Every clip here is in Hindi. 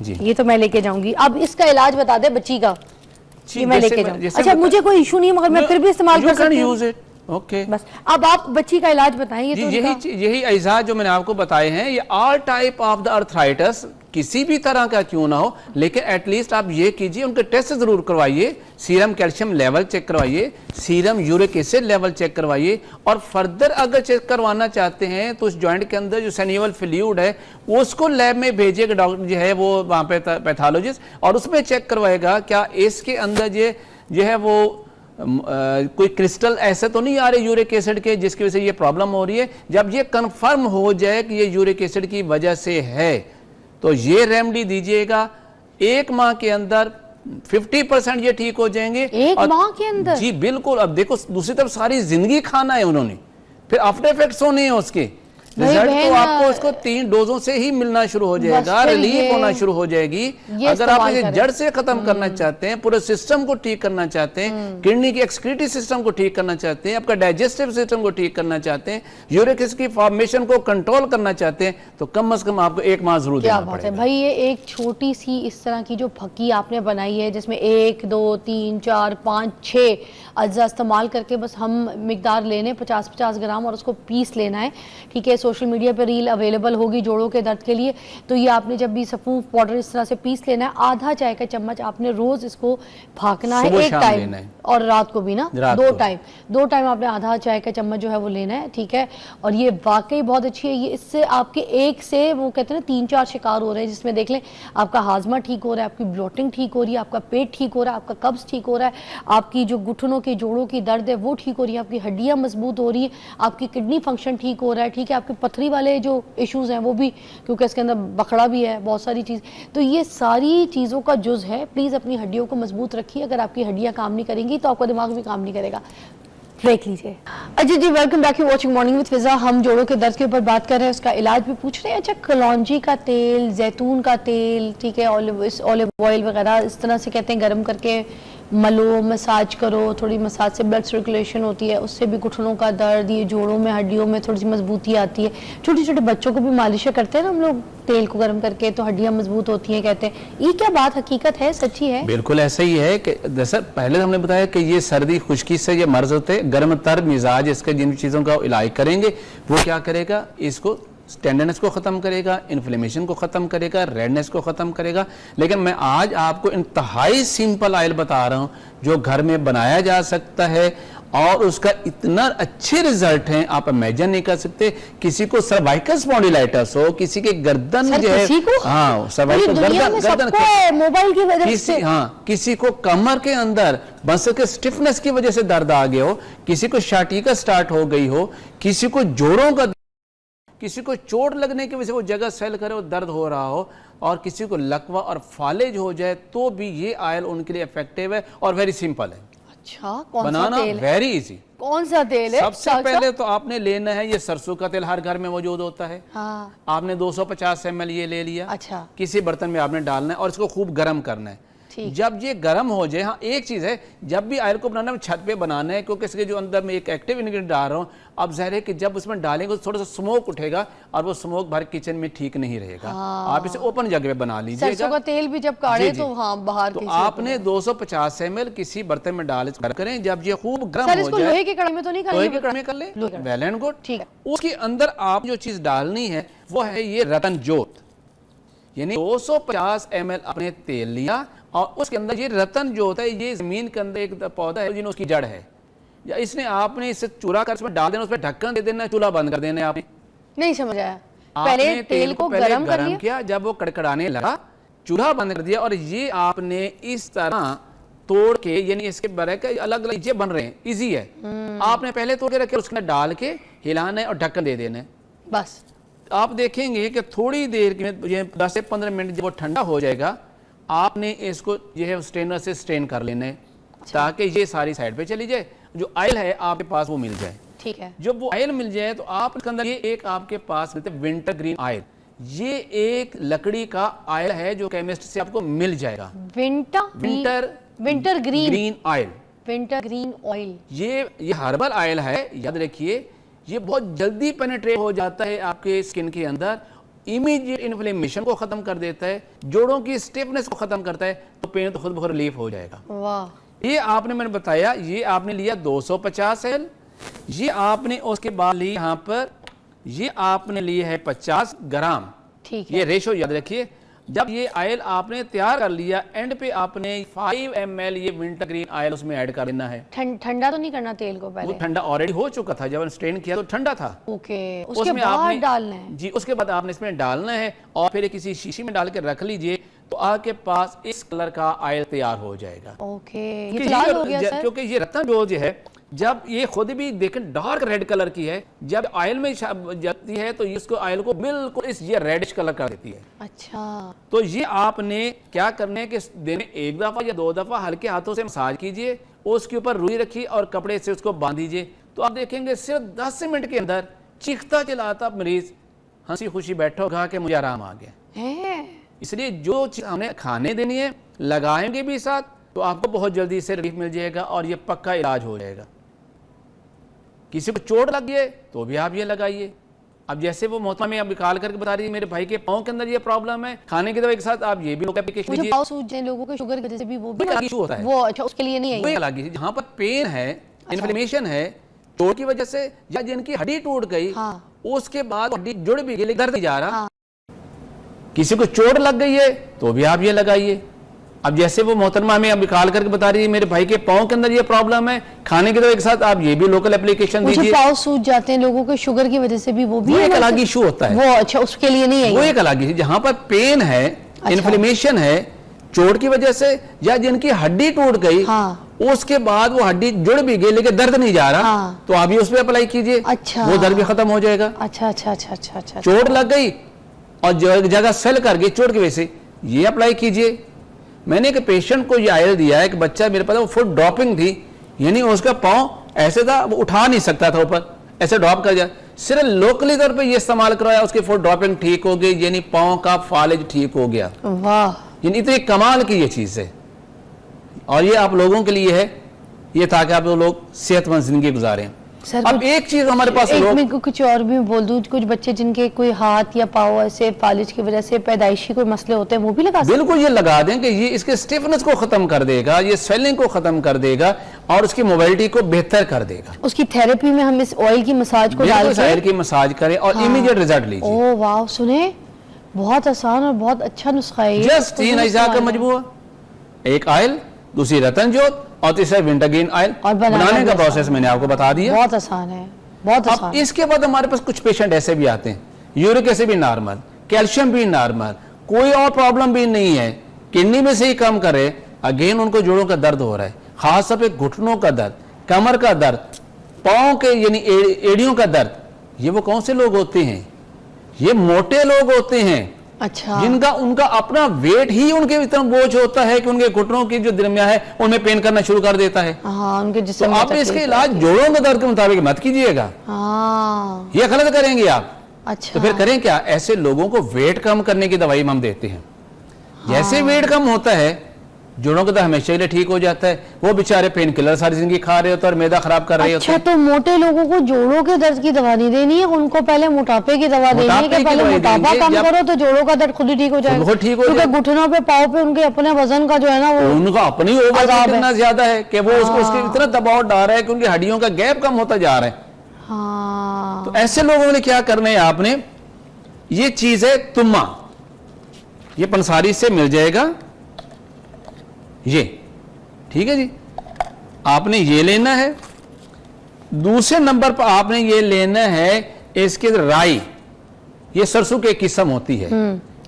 जी, ये तो मैं लेके जाऊंगी। अब इसका इलाज बता दे बच्ची का, ये मैं लेके जाऊंगी। अच्छा, मुझे कोई इशू नहीं, मगर मैं फिर भी इस्तेमाल कर सकती हूँ। ओके, बस अब आप बच्ची का इलाज बताएं। जी, तो यही अज्जा जो मैंने आपको बताए हैं, ये all type of the arthritis किसी भी तरह का क्यों ना हो, लेकिन एटलीस्ट आप ये कीजिए, उनके टेस्ट जरूर करवाइए, सीरम कैल्शियम लेवल चेक करवाइए, serum uric acid level check करवाइए, और फर्दर अगर चेक करवाना चाहते हैं तो उस जॉइंट के अंदर जो सेनिवल फ्लूइड है उसको लैब में भेजिएगा, डॉक्टर जो है वो वहाँ पे पैथोलॉजिस्ट, और उसमें चेक करवाएगा क्या इसके अंदर ये जो है वो कोई क्रिस्टल ऐसे तो नहीं आ रहे यूरिक एसिड के जिसकी वजह से ये प्रॉब्लम हो रही है। जब ये कंफर्म हो जाए कि ये यूरिक एसिड की वजह से है तो ये रेमेडी दीजिएगा। 1 माह के अंदर 50% ये ठीक हो जाएंगे। 1 माह के अंदर? जी बिल्कुल। अब देखो, दूसरी तरफ सारी जिंदगी खाना है उन्होंने, फिर आफ्टर इफेक्ट्स होने हैं उसके। रिजल्ट तो आपको उसको 3 डोजों से ही मिलना शुरू हो जाएगा, रिलीफ होना शुरू हो जाएगी। अगर आप इसे जड़ से खत्म करना चाहते हैं, पूरे सिस्टम को ठीक करना चाहते हैं, किडनी की एक्सक्रीटरी सिस्टम को ठीक करना चाहते हैं, आपका डाइजेस्टिव सिस्टम को ठीक करना चाहते हैं, यूरिक एसिड की फॉर्मेशन को कंट्रोल करना चाहते हैं, तो कम से कम आपको 1 माह जरूर देना पड़ेगा। क्या बात है भाई, ये एक छोटी सी इस तरह की जो फकी आपने बनाई है जिसमें 1 2 3 4 5 6 अज्जा इस्तेमाल करके बस हम मिकदार लेने 50-50 ग्राम और उसको पीस लेना है। ठीक है, सोशल मीडिया पर रील अवेलेबल होगी जोड़ों के दर्द के लिए। तो ये आपने जब भी सफ़ूफ पाउडर इस तरह से पीस लेना है, आधा चाय का चम्मच आपने रोज इसको फाँकना है, एक टाइम, और रात को भी ना, 2 टाइम आपने आधा चाय का चम्मच जो है वो लेना है। ठीक है, और ये वाकई बहुत अच्छी है। ये इससे आपके एक से वो कहते हैं ना 3-4 शिकार हो रहे हैं, जिसमें देख लें आपका हाजमा ठीक हो रहा है, आपकी ब्लोटिंग ठीक हो रही है, आपका पेट ठीक हो रहा है, आपका कब्ज ठीक हो रहा है, आपकी जो घुटनों के जोड़ों की दर्द है वो ठीक हो रही है, आपकी हड्डियां मजबूत हो रही है, आपकी किडनी फंक्शन ठीक हो रहा है। ठीक है, आपकी पथरी वाले जो इश्यूज हैं वो भी, क्योंकि इसके अंदर बखड़ा भी है, बहुत सारी चीज़। तो ये सारी चीज़ों का जुज है। प्लीज़ अपनी हड्डियों को मजबूत रखिए। अगर आपकी हड्डियां काम नहीं करेंगी तो आपका दिमाग भी काम नहीं करेगा। ब्रेक लीजिए। अच्छा जी, welcome back, you watching morning with Fiza. हम जोड़ों के दर्द के ऊपर बात कर रहे हैं, उसका इलाज भी पूछ रहे हैं। अच्छा, कलौंजी का तेल, जैतून का तेल, ठीक है, ऑलिव ऑयल वगैरह इस तरह से कहते हैं गर्म करके मलो, मसाज करो, थोड़ी मसाज से ब्लड सर्कुलेशन होती है, उससे भी घुटनों का दर्द, ये जोड़ों में हड्डियों में थोड़ी सी मजबूती आती है। छोटे छोटे बच्चों को भी मालिशें करते हैं ना हम लोग तेल को गर्म करके, तो हड्डियां मजबूत होती हैं कहते हैं। ये क्या बात हकीकत है, सच्ची है? बिल्कुल ऐसा ही है कि जैसा पहले हमने बताया कि ये सर्दी खुश्की से ये मर्ज होते हैं, गर्म तर मिजाज इसके जिन चीज़ों का इलाज करेंगे वो क्या करेगा, इसको टेंडरनेस को ख़त्म करेगा, इन्फ्लेमेशन को ख़त्म करेगा, रेडनेस को ख़त्म करेगा। लेकिन मैं आज आपको इंतहाई सिंपल ऑयल बता रहा हूँ जो घर में बनाया जा सकता है और उसका इतना अच्छे रिजल्ट हैं आप इमेजिन नहीं कर सकते। किसी को सर्वाइकल स्पॉन्डिलाइटिस हो, किसी के गर्दन जो है, हाँ सर्वाइकल गर्दन मोबाइल की वजह से, हाँ किसी को कमर के अंदर बस के स्टिफनेस की वजह से दर्द आ गया हो, किसी को शाटिका स्टार्ट हो गई हो, किसी को जोड़ों का, किसी को चोट लगने की वजह से वो जगह स्वेल करे और दर्द हो रहा हो, और किसी को लकवा और फालेज हो जाए, तो भी ये ऑयल उनके लिए इफेक्टिव है और वेरी सिंपल है। अच्छा, कौन बनाना सा तेल है? Very easy. कौन सा तेल है? सबसे पहले तो आपने लेना है, ये सरसों का तेल हर घर में मौजूद होता है। हाँ। आपने 250 ml ये ले लिया। अच्छा। किसी बर्तन में आपने डालना है और इसको खूब गर्म करना है। जब ये गर्म हो जाए, हाँ एक चीज़ है, जब भी ऑयल को बनाना है छत पे बनाना है, क्योंकि इसके जो अंदर में एक एक्टिव इंग्रेडिएंट डाल रहा हूँ, अब ज़ाहिर है कि जब उसमें डालेंगे तो थोड़ा सा स्मोक उठेगा और वो स्मोक भर किचन में ठीक नहीं रहेगा। हाँ। आप इसे ओपन जगह पे बना लीजिएगा। सरसों का तेल भी जब काढ़े तो हाँ बाहर, तो आपने 250 ml किसी बर्तन में डाल करें। जब ये खूब गर्म हो जाए, लोहे के कढ़ाई में तो नहीं, लोहे के कढ़ाई में कर ले, वेल एंड गुड। ठीक है, उसके अंदर आप जो चीज़ डालनी है वो है ये रतन जोत, यानी 250 ml आपने तेल लिया और उसके अंदर ये रतन जो होता है, ये जमीन के अंदर एक पौधा है जिन्हें उसकी जड़ है, या इसने आपने इसे चूरा कर उसमें डाल देना, उसमें ढक्कन दे देना, चूल्हा बंद कर देना है। आपने नहीं समझ आया, पहले तेल को गरम किया, जब वो कड़कड़ाने लगा चूल्हा बंद कर दिया, और ये आपने इस तरह तोड़ के, यानी इसके बरक अलग अलग चीजें बन रहे हैं, इजी है। आपने पहले तोड़ के रखे, उसके अंदर डाल के हिलाना है और ढक्कन दे देना है बस। आप देखेंगे कि थोड़ी देर में 10 से 15 मिनट जब वो ठंडा हो जाएगा, आपने इसको जो है स्ट्रेनर से स्ट्रेन कर लेना है। अच्छा। ताकि ये सारी साइड पे चली जाए, जो ऑयल है आपके पास वो मिल जाए। ठीक है, जब वो ऑयल मिल जाए तो आप इसके अंदर ये एक आपके पास मिलते हैं विंटर ग्रीन ऑयल, ये एक लकड़ी का ऑयल है जो केमिस्ट से आपको मिल जाएगा। Winter green oil, winter green oil, ये हर्बल ऑयल है, याद रखिए। ये बहुत जल्दी पेनिट्रेट हो जाता है आपके स्किन के अंदर इमीडिएट इन्फ्लेमेशन को खत्म कर देता है, जोड़ों की स्टिफनेस को खत्म करता है, तो पेन तो खुद ब खुद रिलीफ हो जाएगा। वाह। ये आपने मैंने बताया, ये आपने लिया 250 ml, ये आपने उसके बाद ली यहाँ पर, ये आपने लिए है 50 ग्राम। ठीक है। ये रेशो याद रखिए। जब ये ऑयल आपने तैयार कर लिया, एंड पे आपने 5 ml ये विंटर ग्रीन ऑयल उसमें ऐड कर देना है। ठंडा तो नहीं करना तेल को वो पहले? ठंडा ऑलरेडी हो चुका था, जब स्ट्रेन किया तो ठंडा था। ओके, उसके उसमें बाद आपने डालना है? जी, उसके बाद आपने इसमें डालना है और फिर किसी शीशी में डाल के रख लीजिए, तो आपके पास इस कलर का ऑयल तैयार हो जाएगा। ओके, ये क्योंकि तो लाल हो गया सर। क्योंकि ये रत्न जो है, जब ये खुद भी देखें डार्क रेड कलर की है, जब ऑयल में जाती है तो इसको ऑयल को बिल्कुल इस ये रेडिश कलर कर देती है। अच्छा। तो ये आपने क्या करना है कि दिन में 1 दफा या 2 दफा हल्के हाथों से मसाज कीजिए, उसके ऊपर रुई रखिए और कपड़े से उसको बांध दीजिए, तो आप देखेंगे सिर्फ 10 मिनट के अंदर चीखता चिल्लाता मरीज हंसी खुशी बैठा होगा कि मुझे आराम आ गया है। इसलिए जो चीज हमने खाने देनी है, लगाएंगे भी साथ, तो आपको बहुत जल्दी इससे रिलीफ मिल जाएगा और ये पक्का इलाज हो जाएगा। किसी को चोट लगी है तो भी आप ये लगाइए। अब जैसे वो मोहतरमा में आप निकाल करके बता रही है मेरे भाई के पाँव के अंदर ये प्रॉब्लम है, खाने की दवाई के साथ आप ये भी लोग एप्लीकेशन मुझे लीजिए। पाँव सूज जाए लोगों के शुगर की वजह से भी वो भी अलग इशू होता है। वो अच्छा, उसके लिए नहीं है कोई ये? अलग ही, जहाँ पर पेन है, इन्फ्लेमेशन है, चोट की वजह से या जिनकी हड्डी टूट गई, हाँ। उसके बाद हड्डी जुड़ भी गई लेकिन दर्द नहीं जा रहा। हाँ। किसी को चोट लग गई है तो भी आप ये लगाइए। अब जैसे वो मोहतरमा में अब निकाल करके बता रही है मेरे भाई के पाँव के अंदर ये प्रॉब्लम है, खाने की दवाई के साथ आप ये भी लोकल एप्लीकेशन मुझे दीजिए। पाँव सूज जाते हैं लोगों के शुगर की वजह से भी वो भी वो है एक ना अलग सर? इशू होता है। वो अच्छा, उसके लिए नहीं है वो ये? एक अलग इशू, जहाँ पर पेन है, इन्फ्लेमेशन है, चोट की वजह से या जिनकी हड्डी टूट गई, हाँ। उसके बाद वो हड्डी जुड़ भी गई लेकिन दर्द नहीं जा रहा, हाँ। तो आप ये उस पर अप्लाई कीजिए। अच्छा। वो दर्द भी खत्म हो जाएगा। अच्छा अच्छा अच्छा अच्छा अच्छा। चोट लग गई और जगह सेल कर गई चोट की वजह से, ये अप्लाई कीजिए। मैंने एक पेशेंट को ये ऑयल दिया है, एक बच्चा मेरे पास, वो फुट ड्रॉपिंग थी, यानी उसका पाँव ऐसे था वो उठा नहीं सकता था ऊपर, ऐसे ड्रॉप कर जाए, सिर्फ लोकली तौर पे ये इस्तेमाल करवाया, उसकी फुट ड्रॉपिंग ठीक हो गई, यानी पाँव का फालिज ठीक हो गया। वाह। यानी इतनी कमाल की ये चीज़ है और ये आप लोगों के लिए है, ये ताकि आप लोग सेहतमंद जिंदगी गुजारें। सर अब एक चीज हमारे पास एक लोग, मैं कुछ और भी बोल दूं, कुछ बच्चे जिनके कोई हाथ या पाँव ऐसे फालिज की वजह से पैदाइशी कोई मसले होते हैं वो भी लगा सकते हैं? बिल्कुल ये लगा दें कि ये इसके स्टिफनेस को खत्म कर देगा, ये स्वेलिंग को खत्म कर देगा और उसकी मोबिलिटी को बेहतर कर देगा। उसकी थेरेपी में हम इस ऑयल की मसाज को डाल के ऑयल की मसाज करें और इमीडिएट रिजल्ट लीजिए। ओह वाह, सुने बहुत आसान और बहुत अच्छा नुस्खा है ये। जस्ट 3 अज्जा का मजबूआ, एक ऑयल, दूसरी रतन जोत और तीसरा विंटर ग्रीन ऑयल। और बनाने का प्रोसेस मैंने आपको बता दिया, बहुत आसान है, बहुत अब आसान। इसके बाद हमारे पास कुछ पेशेंट ऐसे भी आते हैं, यूरिक एसिड भी नॉर्मल, कैल्शियम भी नॉर्मल, कोई और प्रॉब्लम भी नहीं है, किडनी में से ही कम करे, अगेन उनको जोड़ों का दर्द हो रहा है, खासतौर पे घुटनों का दर्द, कमर का दर्द, पाँव के यानी एड़ियों का दर्द। ये वो कौन से लोग होते हैं? ये मोटे लोग होते हैं, अच्छा। जिनका उनका अपना वेट ही उनके इतना बोझ होता है कि उनके घुटनों की जो दरमियान है उनमें पेन करना शुरू कर देता है। हाँ, उनके तो जिस्म आप इसके इलाज जोड़ों के दर्द के मुताबिक मत कीजिएगा, हाँ ये गलत करेंगे आप। अच्छा। तो फिर करें क्या? ऐसे लोगों को वेट कम करने की दवाई हम देते हैं। जैसे वेट कम होता है, जोड़ों का दर्द हमेशा के लिए ठीक हो जाता है। वो बेचारे पेन किलर सारी जिंदगी खा रहे होते हैं और मैदा खराब कर रहे होते अच्छा, हैं। तो मोटे लोगों को जोड़ों के दर्द की दवा नहीं देनी है, उनको पहले मोटापे की दवा देनी है मोटापे कि की पहले दवाई मोटापा देंगे, कम जब- करो तो जोड़ों का दर्द खुद ही ठीक हो जाएगा। खुद ठीक हो क्योंकि जाएगा। घुटनों पे, पाँव पे उनके अपने वजन का जो है ना वो उनका अपनी अजाब ओवर है। इतना ज्यादा है कि वो उसको उसके इतना दबाव डाल रहा है कि उनकी हड्डियों का गैप कम होता जा रहा है। हाँ। तो ऐसे लोगों ने क्या करना है, आपने ये चीज है तुम्मा, ये पंसारी से मिल जाएगा, ये ठीक है जी। आपने ये लेना है। दूसरे नंबर पर आपने ये लेना है इसके राई, ये सरसों की किस्म होती है,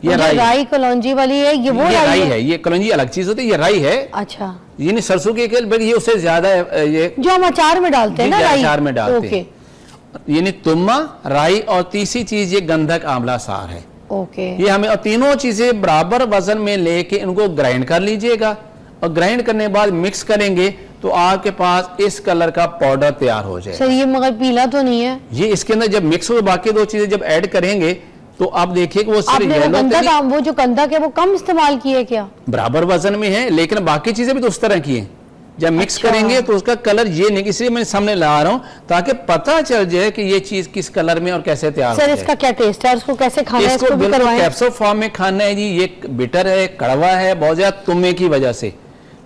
ये राई, राई कलौंजी वाली है, ये वो ये राई है? है। ये कलौंजी अलग चीज होती है, ये राई है। अच्छा, ये नहीं सरसों की बल्कि ये उससे ज्यादा है, ये जो हम अचार में डालते हैं ना, जी, राई अचार में डालते ओके हैं। यानी तुम्मा, राई और तीसरी चीज ये गंधक आंवला सार है। ओके। ये हमें और तीनों चीजें बराबर वजन में लेके इनको ग्राइंड कर लीजिएगा और ग्राइंड करने के बाद मिक्स करेंगे तो आपके पास इस कलर का पाउडर तैयार हो जाएगा। सर ये मगर पीला तो नहीं है? ये इसके अंदर जब मिक्स हो, बाकी दो चीजें जब ऐड करेंगे तो आप देखिए कि वो सिर्फ आपने वो येलो गंधक, वो जो गंधक है वो कम इस्तेमाल किए क्या? बराबर वजन में है, लेकिन बाकी चीजें भी तो उस तरह की हैं। जब मिक्स अच्छा। करेंगे तो उसका कलर ये नहीं, इसलिए मैं सामने ला रहा हूँ ताकि पता चल जाए कि ये चीज किस कलर में और कैसे तैयार सर होती है। इसका क्या टेस्ट है, उसको कैसे खाना है, इसको इसको भी बिल्कुल करवाएं। कैप्सूल फॉर्म में खाना है जी। ये बिटर है, कड़वा है, बहुत ज्यादा तुम्बे की वजह से, तो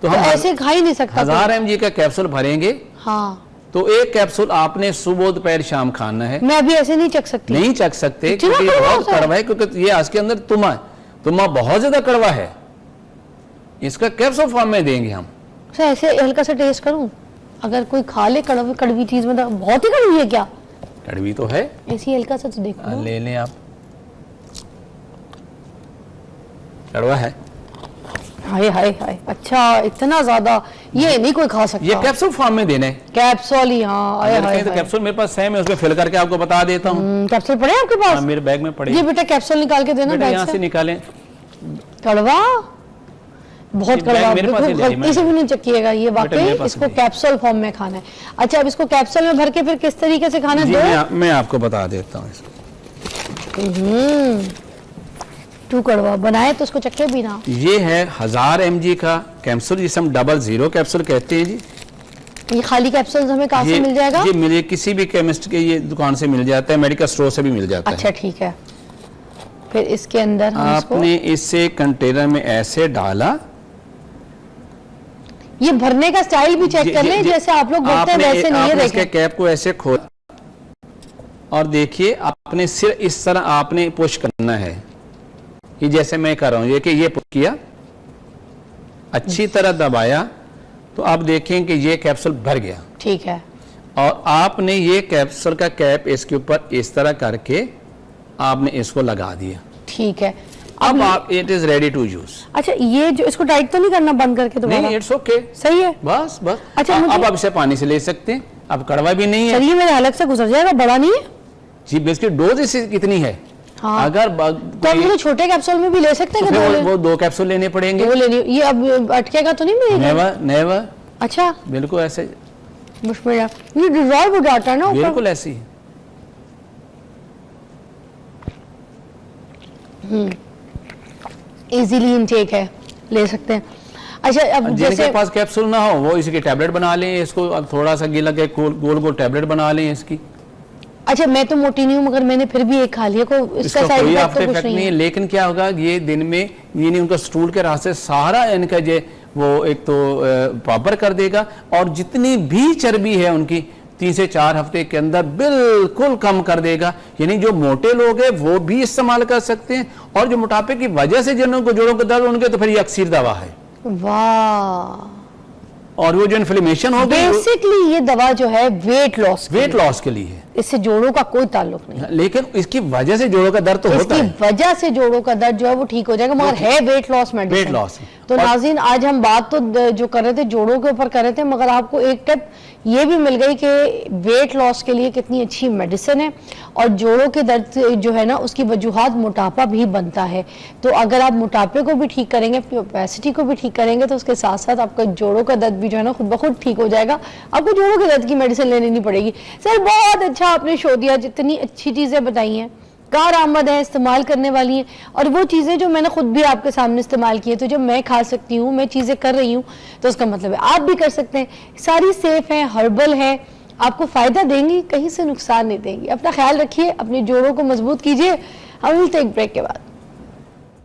तो हम ऐसे खा ही नहीं सकता 1000 mg का कैप्सूल भरेंगे, हाँ तो एक कैप्सूल आपने सुबह दोपहर शाम खाना है। मैं अभी ऐसे नहीं चख सकती। नहीं चख सकते इतना क्योंकि कड़वा बहुत होता है? कड़वा है, क्योंकि ये इसके अंदर तुम्बा है, तुम्बा बहुत ज्यादा कड़वा है। इसका कैप्सूल फॉर्म में देंगे हम। सर ऐसे हल्का सा टेस्ट करूं, अगर कोई खा ले कड़वी कड़वी चीज, मतलब बहुत ही कड़वी है क्या? कड़वी तो है, ऐसी हल्का सा तो देखो। ले लें आप। कड़वा है, हाय हाय हाय, अच्छा इतना ज्यादा, ये नहीं कोई खा सकता। ये कैप्सूल फॉर्म में देना है। कैप्सूल ही, हाँ हाय अगर हाय कहीं तो हाय। कैप्सूल मेरे पास सेम है, उसमें फिल करके आपको बता देता हूँ। कैप्सूल पड़े आपके हाँ, पास? मेरे बैग में पड़े। ये बेटा कैप्सूल निकाल के देना बेटा बैग यहाँ से से। निकालें। कड़वा, बहुत ये बैग कड़वा, मेरे पास ही बिल्कुल ले आई गलती से भी नहीं चखिएगा ये बेटा मेरे वाकई। पास इसको नहीं। कैप्सूल फॉर्म में खाना है। अच्छा, अब इसको कैप्सूल में भर के फिर किस तरीके से खाना है? जी, दो मैं आपको बता देता हूँ। टू कड़वा बनाए तो उसको चक्के भी ना। ये है 1000 mg का कैप्सूल, जिसे हम 00 कैप्सूल कहते हैं जी। ये खाली कैप्सूल हमें कहाँ से मिल जाएगा? ये मिले किसी भी केमिस्ट के ये दुकान से मिल जाता है, मेडिकल स्टोर से भी मिल जाता अच्छा है। ठीक है, फिर इसके अंदर हम इसको, आपने इसे कंटेनर में ऐसे डाला। ये भरने का स्टाइल भी चेक कर लें, जैसे आप लोग भरते हैं वैसे नहीं है। आपने इसके देखें, कैप को ऐसे खोला और देखिए, आपने सिर इस तरह आपने पुश करना है, ये जैसे मैं कर रहा हूं, ये कि ये पुश किया, अच्छी तरह दबाया, तो आप देखें कि ये कैप्सूल भर गया। ठीक है। और आपने ये कैप्सूल का कैप इसके ऊपर इस तरह करके आपने इसको लगा दिया। ठीक है, अब आप it is ready to use. अच्छा ये जो इसको टाइट तो नहीं करना बंद करके दोबारा? नहीं, इट्स ओके, सही है। बस बस। अच्छा, अब मुझे- आप इसे पानी से ले सकते हैं, अब कड़वा भी नहीं है सर ये मेरे हलक से गुजर जाएगा, बड़ा नहीं है? जी। इसकी डोज इसी कितनी है? हाँ। अगर तो हम लोग छोटे कैप्सूल में भी ले सकते हैं? तो कि फिर दो वो 2 कैप्सूल लेने पड़ेंगे। वो लेनी, ये अब अटकेगा तो नहीं मिलेगा? नेवर नेवर, अच्छा, बिल्कुल ऐसे, मुश्किल है। ये डिजॉल्व हो जाता है ना ऊपर? बिल्कुल ऐसी। इजीली इनटेक है, ले सकते हैं। अच्छा, अब जिनके जैसे पास कैप्सूल ना हो वो इसकी टैबलेट बना लें, इसको अब थोड़ा सा गीला के गोल गोल टैबलेट बना लें इसकी। अच्छा मैं तो मोटी नहीं हूँ, मगर मैंने फिर भी एक खा लिया, को इसका इसका साइड कोई इफेक्ट आफ्टर तो कुछ इफेक्ट नहीं नहीं है, है। लेकिन क्या होगा, ये दिन में यानी उनका स्टूल के रास्ते सारा इनका जो वो एक तो प्रॉपर कर देगा, और जितनी भी चर्बी है उनकी 3 से 4 हफ्ते के अंदर बिल्कुल कम कर देगा। यानी जो मोटे लोग हैं वो भी इस्तेमाल कर सकते हैं, और जो मोटापे की वजह से जिनको जोड़ों का दर्द उनके, तो फिर ये अक्सर दवा है। वाह, और वो जो इन्फ्लेमेशन हो गई बेसिकली ये दवा जो है वेट लॉस के लिए है, इससे जोड़ों का कोई ताल्लुक नहीं। लेकिन इसकी वजह से जोड़ों का दर्द तो होता इसकी है। वजह से जोड़ों का दर्द जो है वो ठीक हो जाएगा, मगर है weight loss medicine. Weight loss. तो नाज़रीन, आज हम बात तो जो कर रहे थे जोड़ों के ऊपर कर रहे थे, मगर आपको एक टिप ये भी मिल गई कि वेट लॉस के लिए कितनी अच्छी मेडिसिन है, और जोड़ों के दर्द जो है ना उसकी वजूहात मोटापा भी बनता है। तो अगर आप मोटापे को भी ठीक करेंगे, अपनी ओबेसिटी को भी ठीक करेंगे, तो उसके साथ साथ आपका जोड़ों का दर्द भी जो है ना खुद ब खुद ठीक हो जाएगा। आपको जोड़ों के दर्द की मेडिसिन लेनी नहीं पड़ेगी। सर बहुत अच्छा आपने शो दिया, जितनी अच्छी चीज़ें बताई हैं, कार आमद है, इस्तेमाल करने वाली हैं, और वो चीज़ें जो मैंने खुद भी आपके सामने इस्तेमाल की है, तो जब मैं खा सकती हूँ, मैं चीज़ें कर रही हूँ, तो उसका मतलब है आप भी कर सकते हैं। सारी सेफ है, हर्बल है, आपको फ़ायदा देंगी, कहीं से नुकसान नहीं देंगी। अपना ख्याल रखिए, अपने जोड़ों को मजबूत कीजिए। हम मिलते हैं एक ब्रेक के बाद।